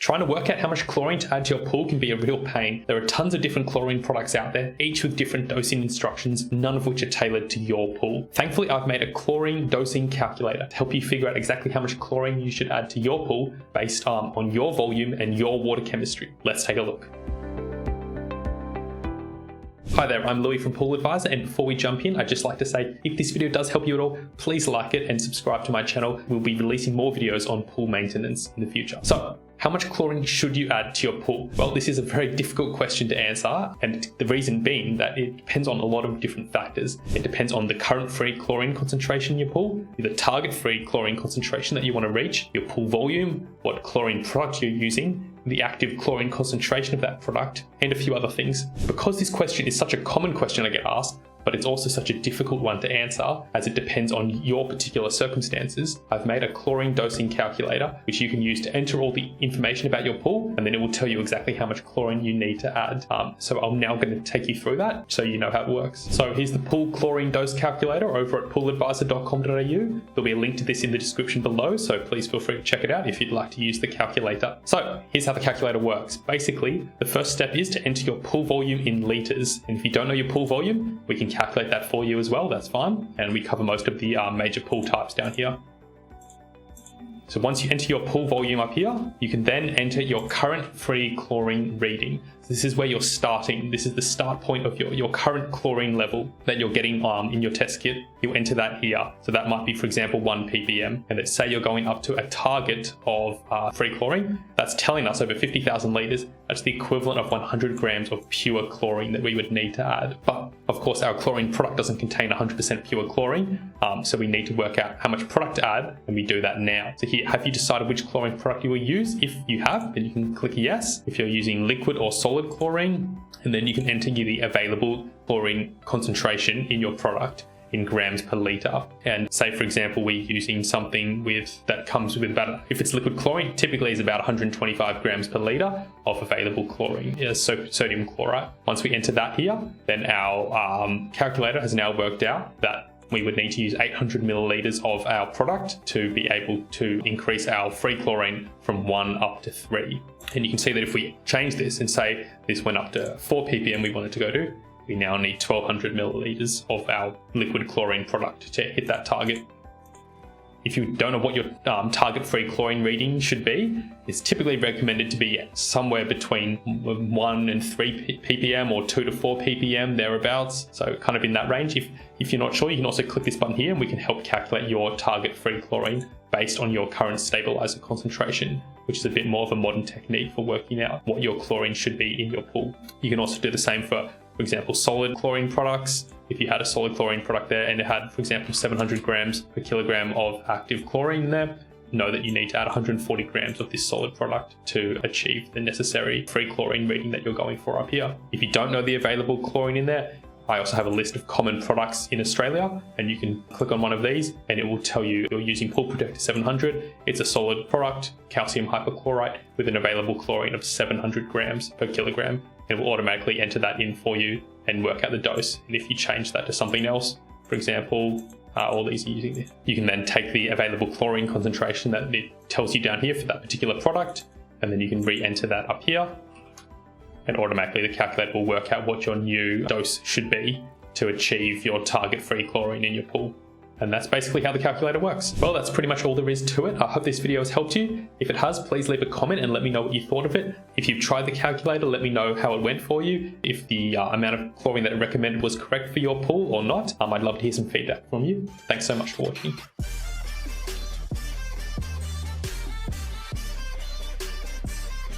Trying to work out how much chlorine to add to your pool can be a real pain. There are tons of different chlorine products out there, each with different dosing instructions, none of which are tailored to your pool. Thankfully, I've made a chlorine dosing calculator to help you figure out exactly how much chlorine you should add to your pool based on your volume and your water chemistry. Let's take a look. Hi there, I'm Louis from Pool Advisor, and before we jump in, I'd just like to say, if this video does help you at all, please like it and subscribe to my channel. We'll be releasing more videos on pool maintenance in the future. So, how much chlorine should you add to your pool? Well, this is a very difficult question to answer, and the reason being that it depends on a lot of different factors. It depends on the current free chlorine concentration in your pool, the target free chlorine concentration that you want to reach, your pool volume, what chlorine product you're using, the active chlorine concentration of that product, and a few other things. Because this question is such a common question I get asked, but it's also such a difficult one to answer as it depends on your particular circumstances, I've made a chlorine dosing calculator which you can use to enter all the information about your pool, and then it will tell you exactly how much chlorine you need to add. So I'm now going to take you through that so you know how it works. So here's the pool chlorine dose calculator over at pooladvisor.com.au. There'll be a link to this in the description below, so please feel free to check it out if you'd like to use the calculator. So here's how the calculator works. Basically, the first step is to enter your pool volume in litres, and if you don't know your pool volume, we can calculate that for you as well, that's fine, and we cover most of the major pool types down here. So once you enter your pool volume up here, you can then enter your current free chlorine reading. So this is where you're starting. This is the start point of your current chlorine level that you're getting in your test kit. You'll enter that here. So that might be, for example, 1 ppm. And let's say you're going up to a target of free chlorine. That's telling us over 50,000 litres, that's the equivalent of 100 grams of pure chlorine that we would need to add. But of course, our chlorine product doesn't contain 100% pure chlorine. So we need to work out how much product to add, and we do that now. So here, have you decided which chlorine product you will use? If you have, then you can click yes. If you're using liquid or solid chlorine, and then you can enter the available chlorine concentration in your product in grams per litre. And say, for example, we're using something that comes with about, if it's liquid chlorine, typically is about 125 grams per litre of available chlorine, so sodium chloride. Once we enter that here, then our calculator has now worked out that we would need to use 800 milliliters of our product to be able to increase our free chlorine from 1 up to 3. And you can see that if we change this and say this went up to 4 ppm we wanted to go to, we now need 1200 milliliters of our liquid chlorine product to hit that target. If you don't know what your target free chlorine reading should be, it's typically recommended to be somewhere between 1 and 3 ppm or 2 to 4 ppm, thereabouts. So kind of in that range. If you're not sure, you can also click this button here and we can help calculate your target free chlorine based on your current stabilizer concentration, which is a bit more of a modern technique for working out what your chlorine should be in your pool. You can also do the same for example, solid chlorine products. If you had a solid chlorine product there and it had, for example, 700 grams per kilogram of active chlorine there, know that you need to add 140 grams of this solid product to achieve the necessary free chlorine reading that you're going for up here. If you don't know the available chlorine in there, I also have a list of common products in Australia, and you can click on one of these and it will tell you you're using Pool Protector 700. It's a solid product, calcium hypochlorite, with an available chlorine of 700 grams per kilogram. It will automatically enter that in for you and work out the dose. And if you change that to something else, for example, all these are using this, you can then take the available chlorine concentration that it tells you down here for that particular product, and then you can re-enter that up here, and automatically the calculator will work out what your new dose should be to achieve your target free chlorine in your pool. And that's basically how the calculator works. Well, that's pretty much all there is to it. I hope this video has helped you. If it has, please leave a comment and let me know what you thought of it. If you've tried the calculator, let me know how it went for you. If the amount of chlorine that it recommended was correct for your pool or not. I'd love to hear some feedback from you. Thanks so much for watching.